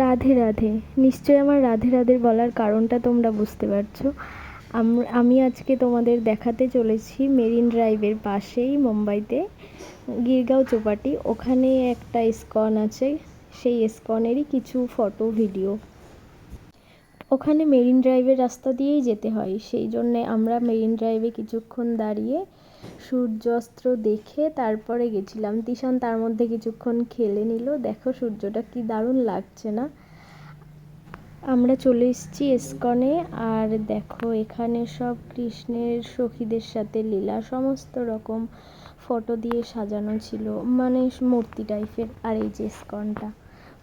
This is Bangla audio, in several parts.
রাধে রাধে। নিশ্চয়ই আমার রাধে রাধে বলার কারণটা তোমরা বুঝতে পারছো। আমি আজকে তোমাদের দেখাতে চলেছি মেরিন ড্রাইভের পাশেই মুম্বাইতে গিরগাঁও চৌপাটি, ওখানে একটা ইস্কন আছে। সেই ইস্কনেরই কিছু ফটো ভিডিও। ওখানে মেরিন ড্রাইভের রাস্তা দিয়েই যেতে হয়, সেই জন্যে আমরা মেরিন ড্রাইভে কিছুক্ষণ দাঁড়িয়ে সূর্যাস্ত দেখে তারপরে গেছিলাম। তিশান তার মধ্যে কিছুক্ষণ খেলে নিল। দেখো সূর্যটা কি দারুণ লাগছে না? আমরা চলে এসেছি ইস্কনে। আর দেখো এখানে সব কৃষ্ণের সখীদের সাথে লীলা, সমস্ত রকম ফটো দিয়ে সাজানো ছিল, মানে মূর্তি টাইপের। আর এই যে ইস্কনটা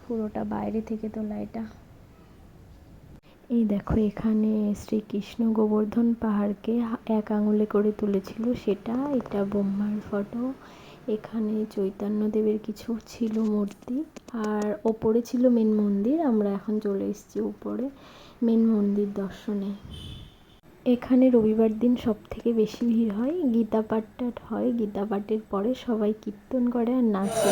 পুরোটা বাইরে থেকে তোলা। এটা এই দেখো, এখানে শ্রীকৃষ্ণ গোবর্ধন পাহাড়কে এক আঙুলে করে তুলেছিল সেটা। এটা ব্রহ্মার ফটো। এখানে চৈতন্যদেবের কিছু ছিল মূর্তি। আর ওপরে ছিল মেন মন্দির। আমরা এখন চলে এসেছি উপরে মেন মন্দির দর্শনে। এখানে রবিবার দিন সব থেকে বেশি ভিড় হয়। গীতা পাঠ হয়। গীতা পাঠের পরে সবাই কীর্তন করে আর নাচে।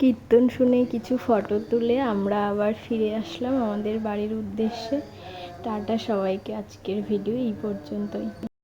কীর্তন শুনে কিছু ফটো তুলে আমরা আবার ফিরে আসলাম আমাদের বাড়ির উদ্দেশ্যে। টাটা সবাইকে। আজকের ভিডিও এই পর্যন্তই।